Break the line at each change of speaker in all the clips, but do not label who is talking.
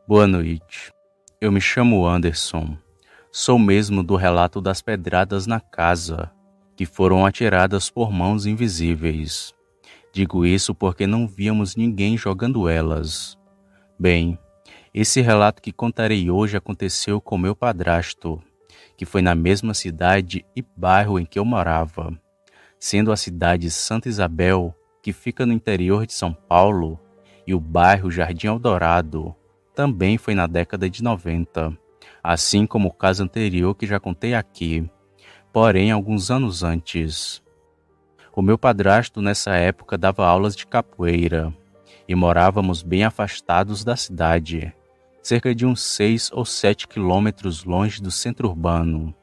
Boa noite. Eu me chamo Anderson. Sou mesmo do relato das pedradas na casa, que foram atiradas por mãos invisíveis. Digo isso porque não víamos ninguém jogando elas. Bem, esse relato que contarei hoje aconteceu com meu padrasto, que foi na mesma cidade e bairro em que eu morava, sendo a cidade Santa Isabel, que fica no interior de São Paulo, e o bairro Jardim Eldorado, também foi na década de 90, assim como o caso anterior que já contei aqui, porém alguns anos antes. O meu padrasto nessa época dava aulas de capoeira e morávamos bem afastados da cidade, cerca de uns 6 ou 7 quilômetros longe do centro urbano,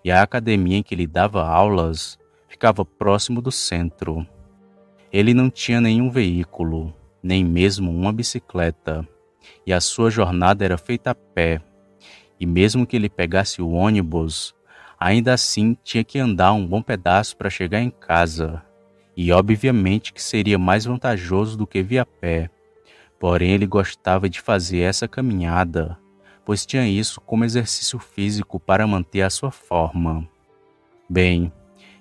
e a academia em que ele dava aulas ficava próximo do centro. Ele não tinha nenhum veículo, nem mesmo uma bicicleta, e a sua jornada era feita a pé, e mesmo que ele pegasse o ônibus, ainda assim tinha que andar um bom pedaço para chegar em casa, e obviamente que seria mais vantajoso do que vir a pé, porém ele gostava de fazer essa caminhada, pois tinha isso como exercício físico para manter a sua forma. Bem,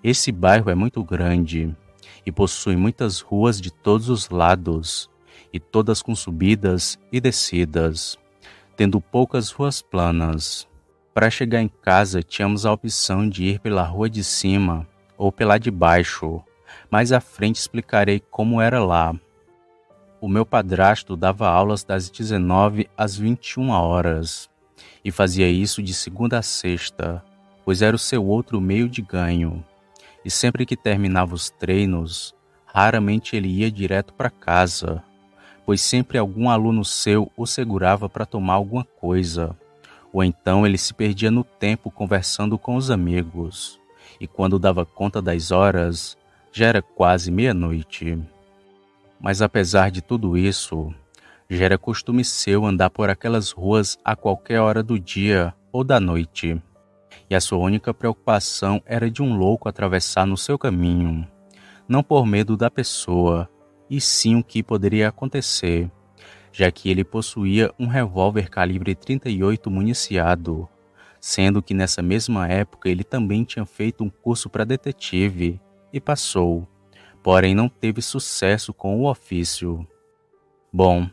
esse bairro é muito grande e possui muitas ruas de todos os lados, e todas com subidas e descidas, tendo poucas ruas planas. Para chegar em casa, tínhamos a opção de ir pela rua de cima ou pela de baixo. Mais à frente explicarei como era lá. O meu padrasto dava aulas das 19 às 21 horas e fazia isso de segunda a sexta, pois era o seu outro meio de ganho. E sempre que terminava os treinos, raramente ele ia direto para casa, pois sempre algum aluno seu o segurava para tomar alguma coisa, ou então ele se perdia no tempo conversando com os amigos, e quando dava conta das horas, já era quase meia-noite. Mas apesar de tudo isso, já era costume seu andar por aquelas ruas a qualquer hora do dia ou da noite, e a sua única preocupação era de um louco atravessar no seu caminho, não por medo da pessoa, e sim o que poderia acontecer, já que ele possuía um revólver calibre 38 municiado, sendo que nessa mesma época ele também tinha feito um curso para detetive e passou, porém não teve sucesso com o ofício. Bom,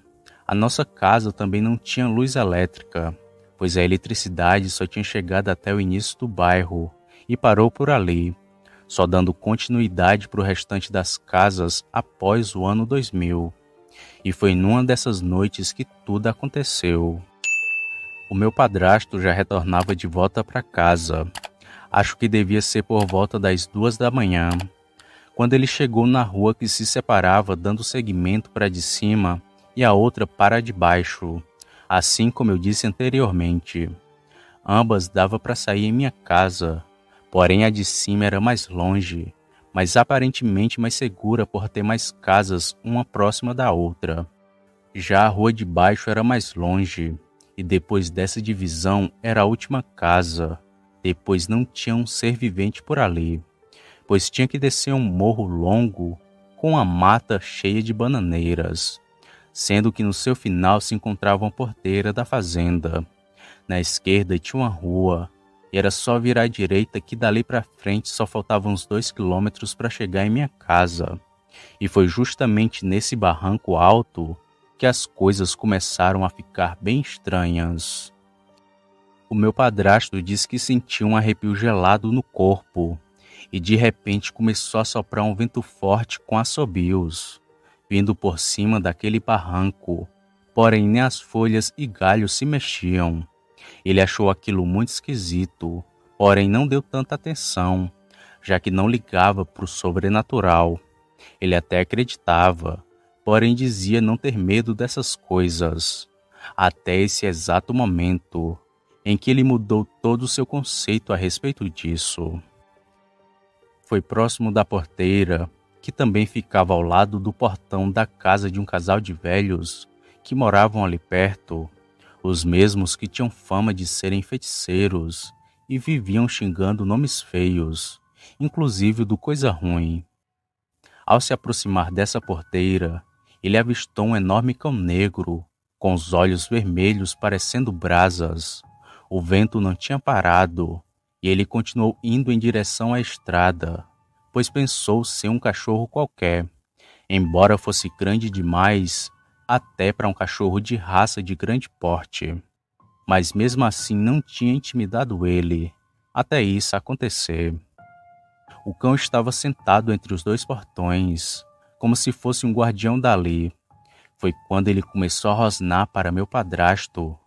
a nossa casa também não tinha luz elétrica, pois a eletricidade só tinha chegado até o início do bairro e parou por ali, só dando continuidade para o restante das casas após o ano 2000. E foi numa dessas noites que tudo aconteceu. O meu padrasto já retornava de volta para casa. Acho que devia ser por volta das 2 da manhã, quando ele chegou na rua que se separava, dando seguimento para a de cima e a outra para a de baixo, assim como eu disse anteriormente. Ambas dava para sair em minha casa, porém a de cima era mais longe, mas aparentemente mais segura por ter mais casas uma próxima da outra. Já a rua de baixo era mais longe, e depois dessa divisão era a última casa. Depois não tinha um ser vivente por ali, pois tinha que descer um morro longo com a mata cheia de bananeiras, sendo que no seu final se encontrava uma porteira da fazenda. Na esquerda tinha uma rua, e era só virar à direita que dali para frente só faltavam uns 2 quilômetros para chegar em minha casa. E foi justamente nesse barranco alto que as coisas começaram a ficar bem estranhas. O meu padrasto disse que sentiu um arrepio gelado no corpo, e de repente começou a soprar um vento forte com assobios, vindo por cima daquele barranco, porém nem as folhas e galhos se mexiam. Ele achou aquilo muito esquisito, porém não deu tanta atenção, já que não ligava para o sobrenatural. Ele até acreditava, porém dizia não ter medo dessas coisas, até esse exato momento em que ele mudou todo o seu conceito a respeito disso. Foi próximo da porteira, que também ficava ao lado do portão da casa de um casal de velhos que moravam ali perto, os mesmos que tinham fama de serem feiticeiros e viviam xingando nomes feios, inclusive do Coisa Ruim. Ao se aproximar dessa porteira, ele avistou um enorme cão negro, com os olhos vermelhos parecendo brasas. O vento não tinha parado e ele continuou indo em direção à estrada, pois pensou ser um cachorro qualquer, embora fosse grande demais até para um cachorro de raça de grande porte. Mas mesmo assim não tinha intimidado ele, até isso acontecer. O cão estava sentado entre os dois portões, como se fosse um guardião dali. Foi quando ele começou a rosnar para meu padrasto,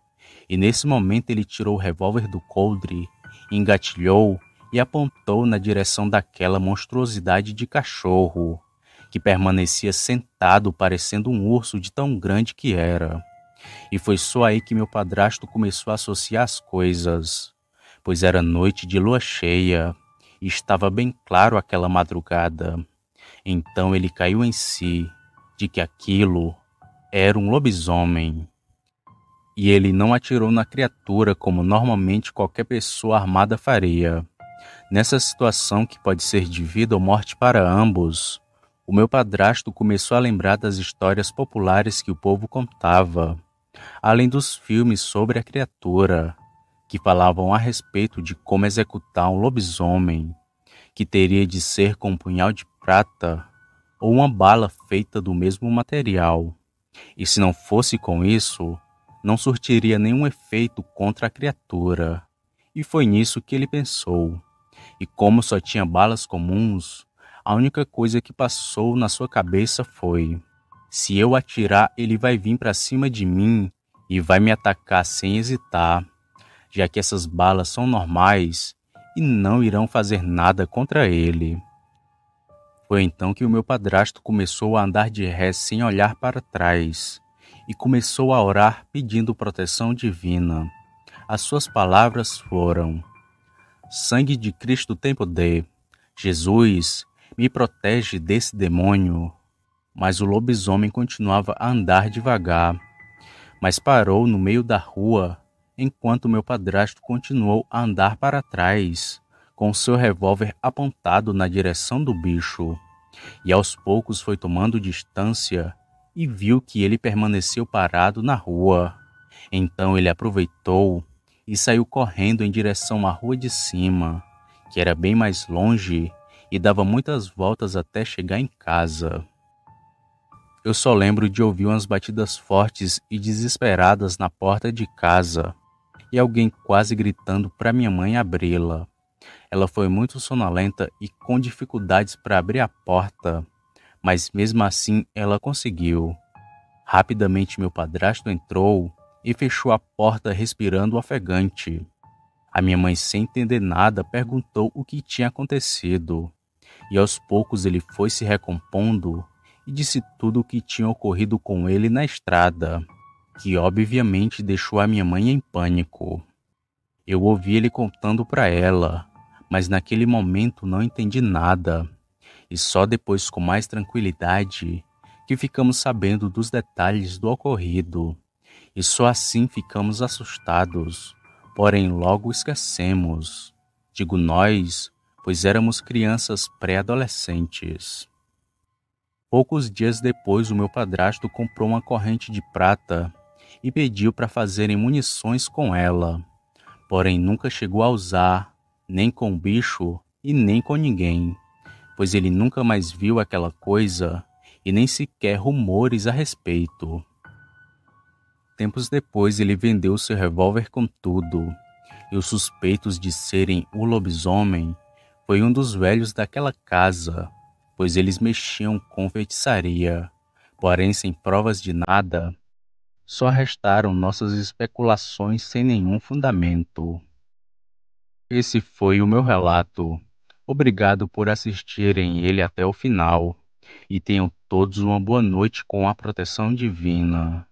e nesse momento ele tirou o revólver do coldre, engatilhou e apontou na direção daquela monstruosidade de cachorro, que permanecia sentado parecendo um urso de tão grande que era. E foi só aí que meu padrasto começou a associar as coisas, pois era noite de lua cheia e estava bem claro aquela madrugada. Então ele caiu em si de que aquilo era um lobisomem. E ele não atirou na criatura como normalmente qualquer pessoa armada faria. Nessa situação que pode ser de vida ou morte para ambos, o meu padrasto começou a lembrar das histórias populares que o povo contava, além dos filmes sobre a criatura, que falavam a respeito de como executar um lobisomem, que teria de ser com um punhal de prata ou uma bala feita do mesmo material. E se não fosse com isso, não surtiria nenhum efeito contra a criatura. E foi nisso que ele pensou. E como só tinha balas comuns, a única coisa que passou na sua cabeça foi: se eu atirar, ele vai vir para cima de mim e vai me atacar sem hesitar, já que essas balas são normais e não irão fazer nada contra ele. Foi então que o meu padrasto começou a andar de ré sem olhar para trás e começou a orar pedindo proteção divina. As suas palavras foram: sangue de Cristo tem poder. Jesus, me protege desse demônio. Mas o lobisomem continuava a andar devagar, mas parou no meio da rua, enquanto meu padrasto continuou a andar para trás, com seu revólver apontado na direção do bicho. E aos poucos foi tomando distância e viu que ele permaneceu parado na rua. Então ele aproveitou e saiu correndo em direção à rua de cima, que era bem mais longe e dava muitas voltas até chegar em casa. Eu só lembro de ouvir umas batidas fortes e desesperadas na porta de casa e alguém quase gritando para minha mãe abri-la. Ela foi muito sonolenta e com dificuldades para abrir a porta, mas mesmo assim ela conseguiu. Rapidamente meu padrasto entrou e fechou a porta respirando ofegante. A minha mãe, sem entender nada, perguntou o que tinha acontecido, e aos poucos ele foi se recompondo e disse tudo o que tinha ocorrido com ele na estrada, que obviamente deixou a minha mãe em pânico. Eu ouvi ele contando para ela, mas naquele momento não entendi nada, e só depois, com mais tranquilidade, que ficamos sabendo dos detalhes do ocorrido, e só assim ficamos assustados, porém logo esquecemos. Digo nós, pois éramos crianças pré-adolescentes. Poucos dias depois, o meu padrasto comprou uma corrente de prata e pediu para fazerem munições com ela, porém nunca chegou a usar, nem com o bicho e nem com ninguém, pois ele nunca mais viu aquela coisa e nem sequer rumores a respeito. Tempos depois ele vendeu seu revólver com tudo, e os suspeitos de serem o lobisomem foi um dos velhos daquela casa, pois eles mexiam com feitiçaria, porém sem provas de nada, só restaram nossas especulações sem nenhum fundamento. Esse foi o meu relato. Obrigado por assistirem ele até o final, e tenham todos uma boa noite com a proteção divina.